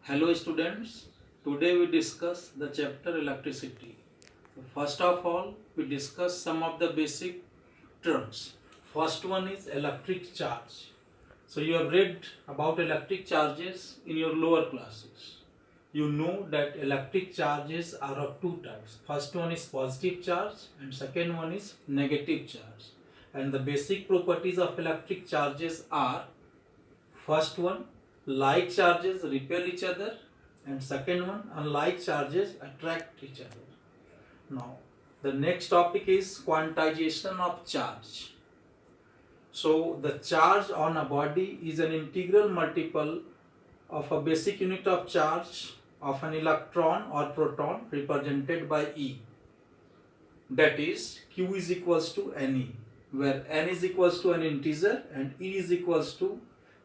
Hello students, today we discuss the chapter electricity. First of all, we discuss some of the basic terms. First one is electric charge. So you have read about electric charges in your lower classes. You know that electric charges are of two types. First one is positive charge and second one is negative charge. And the basic properties of electric charges are: first one, like charges repel each other, and second one, unlike charges attract each other. Now, the next topic is quantization of charge. So, the charge on a body is an integral multiple of a basic unit of charge of an electron or proton represented by E. That is, Q is equals to Ne, where N is equals to an integer and E is equals to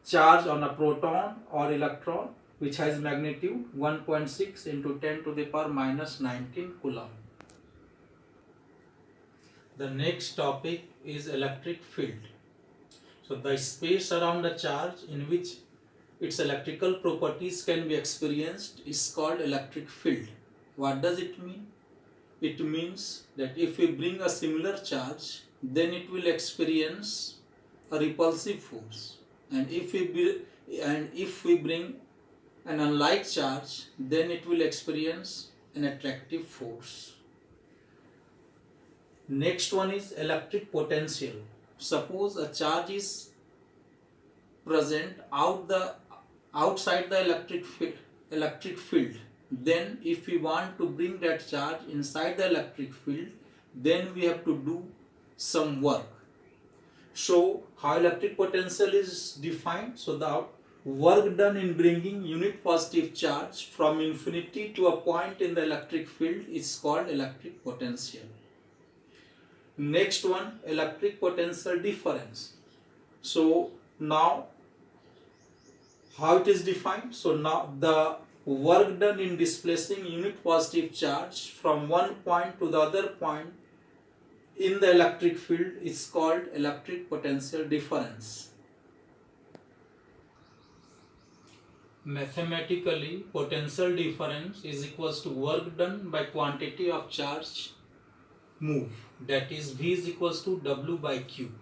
charge on a proton or electron which has magnitude 1.6 into 10 to the power minus 19 coulomb. The next topic is electric field. So the space around a charge in which its electrical properties can be experienced is called electric field. What does it mean? It means that if we bring a similar charge, then it will experience a repulsive force. And if we bring an unlike charge, then it will experience an attractive force. Next one is electric potential. Suppose a charge is present outside the electric field. Then if we want to bring that charge inside the electric field, then we have to do some work. So how electric potential is defined? So the work done in bringing unit positive charge from infinity to a point in the electric field is called electric potential. Next one, electric potential difference. So now how it is defined? So now the work done in displacing unit positive charge from one point to the other point in the electric field is called electric potential difference. Mathematically, potential difference is equals to work done by quantity of charge moved, that is V is equals to W by Q.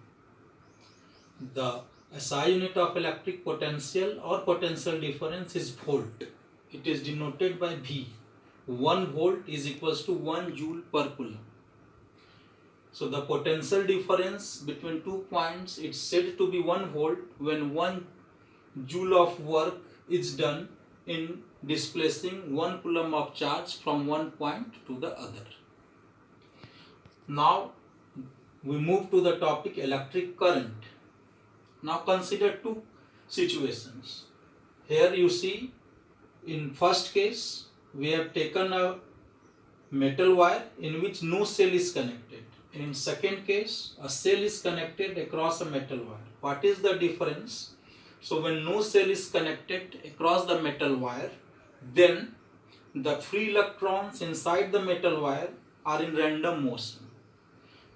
The SI unit of electric potential or potential difference is volt. It is denoted by V. 1 volt is equals to 1 joule per coulomb. So the potential difference between 2 points is said to be 1 volt when 1 joule of work is done in displacing 1 coulomb of charge from one point to the other. Now we move to the topic electric current. Now consider two situations. Here you see, in first case we have taken a metal wire in which no cell is connected. In second case, a cell is connected across a metal wire. What is the difference? So when no cell is connected across the metal wire, then the free electrons inside the metal wire are in random motion.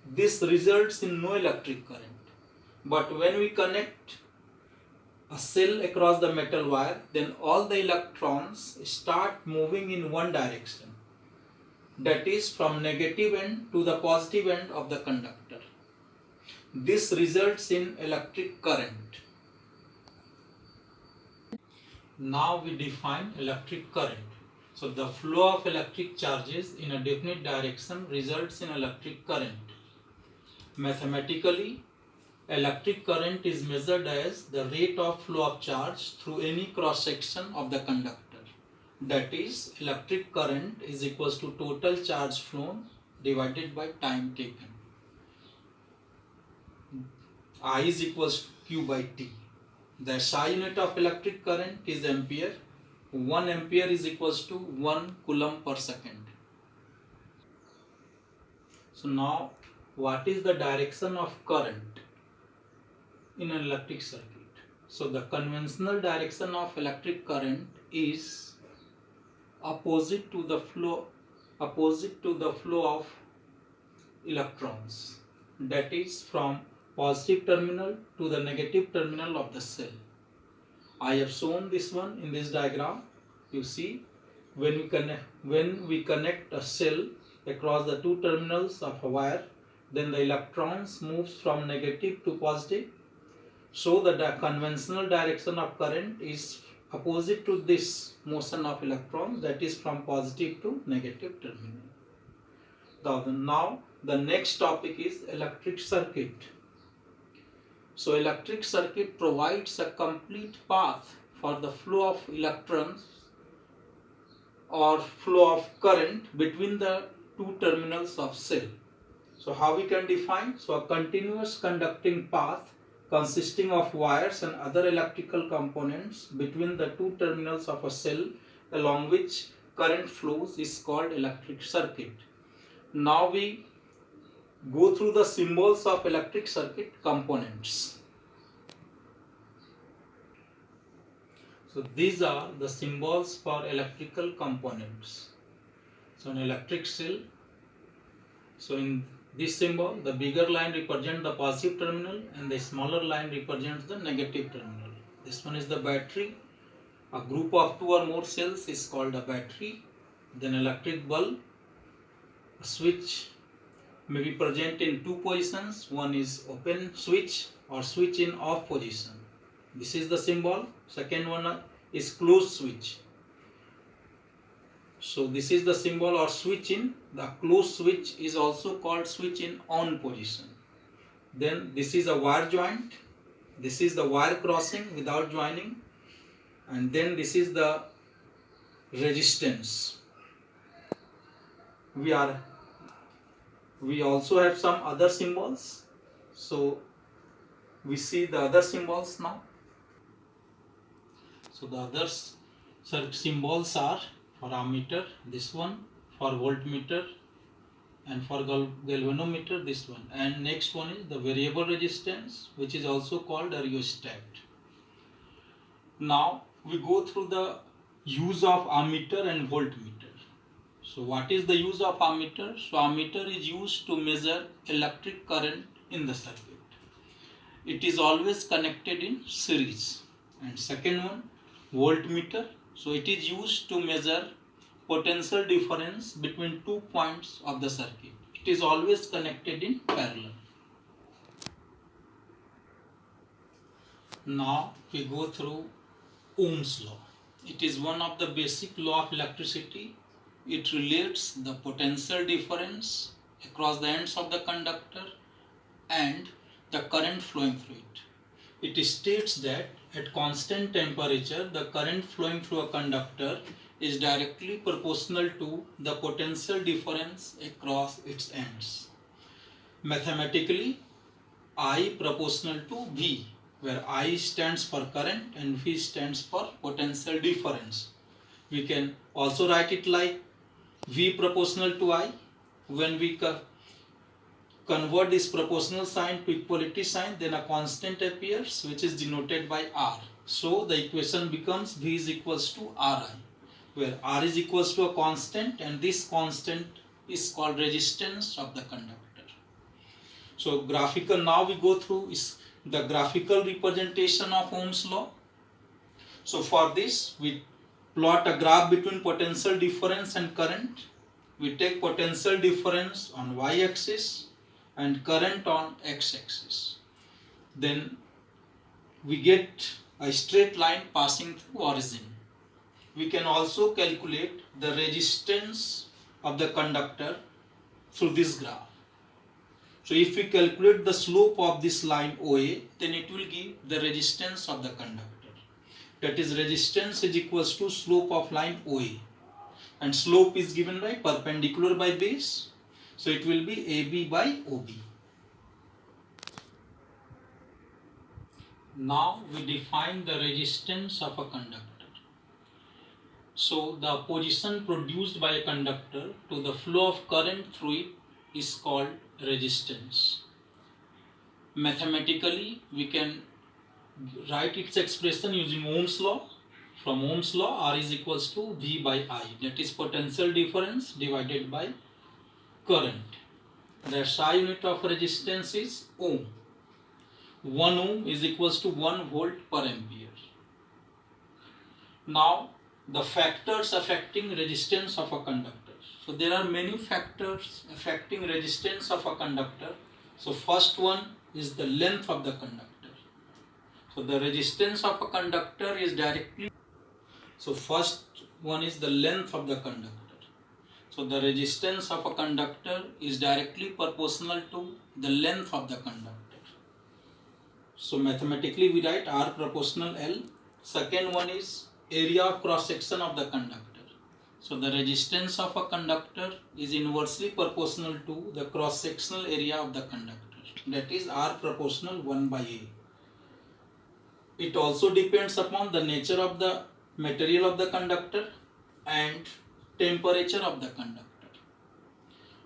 This results in no electric current. But when we connect a cell across the metal wire, then all the electrons start moving in one direction. That is from negative end to the positive end of the conductor. This results in electric current. Now we define electric current. So the flow of electric charges in a definite direction results in electric current. Mathematically, electric current is measured as the rate of flow of charge through any cross section of the conductor. That is, electric current is equals to total charge flown divided by time taken. I is equals to Q by T. The SI unit of electric current is ampere. 1 ampere is equals to 1 coulomb per second. So now, what is the direction of current in an electric circuit? So the conventional direction of electric current is opposite to the flow of electrons, that is from positive terminal to the negative terminal of the cell. I have shown this one in this diagram. You see, when we connect a cell across the two terminals of a wire, then the electrons moves from negative to positive. So the conventional direction of current is opposite to this motion of electrons, that is from positive to negative terminal. Now the next topic is electric circuit. So electric circuit provides a complete path for the flow of electrons or flow of current between the two terminals of cell. So how we can define? So a continuous conducting path consisting of wires and other electrical components between the two terminals of a cell along which current flows is called electric circuit. Now we go through the symbols of electric circuit components. So these are the symbols for electrical components. So an electric cell, so in this symbol, the bigger line represents the positive terminal and the smaller line represents the negative terminal. This one is the battery. A group of two or more cells is called a battery. Then electric bulb. A switch may be present in two positions. One is open switch or switch in off position. This is the symbol. Second one is closed switch. So this is the symbol or switch in. The closed switch is also called switch in on position. Then this is a wire joint. This is the wire crossing without joining. And then this is the resistance. We also have some other symbols. So we see the other symbols now. So the other symbols are for ammeter, this one, for voltmeter, and for galvanometer, this one. And next one is the variable resistance, which is also called a rheostat. Now we go through the use of ammeter and voltmeter. So what is the use of ammeter? So ammeter is used to measure electric current in the circuit. It is always connected in series. And second one, voltmeter. So it is used to measure potential difference between 2 points of the circuit. It is always connected in parallel. Now we go through Ohm's law. It is one of the basic law of electricity. It relates the potential difference across the ends of the conductor and the current flowing through it. It states that at constant temperature, the current flowing through a conductor is directly proportional to the potential difference across its ends. Mathematically, I proportional to V, where I stands for current and V stands for potential difference. We can also write it like V proportional to I. When we convert this proportional sign to equality sign, then a constant appears, which is denoted by R. So the equation becomes V is equals to Ri, where R is equals to a constant, and this constant is called resistance of the conductor. So now we go through is the graphical representation of Ohm's law. So for this, we plot a graph between potential difference and current. We take potential difference on y-axis and current on x-axis. Then we get a straight line passing through origin. We can also calculate the resistance of the conductor through this graph. So if we calculate the slope of this line OA, then it will give the resistance of the conductor. That is, resistance is equals to slope of line OA. And slope is given by perpendicular by base. So it will be AB by OB. Now we define the resistance of a conductor. So the opposition produced by a conductor to the flow of current through it is called resistance. Mathematically, we can write its expression using Ohm's law. From Ohm's law, R is equals to V by I. That is potential difference divided by current. The SI unit of resistance is ohm. 1 ohm is equals to 1 volt per ampere. Now the factors affecting resistance of a conductor. So there are many factors affecting resistance of a conductor. So first one is the length of the conductor. So the resistance of a conductor is directly, so first one is the length of the conductor. So the resistance of a conductor is directly proportional to the length of the conductor. So mathematically we write R proportional L. Second one is area of cross section of the conductor. So the resistance of a conductor is inversely proportional to the cross sectional area of the conductor. That is R proportional 1 by A. It also depends upon the nature of the material of the conductor and temperature of the conductor.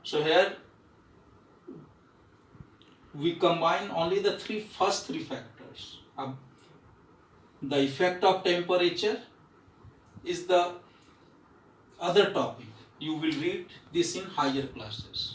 So here we combine only the first three factors. The effect of temperature is the other topic. You will read this in higher classes.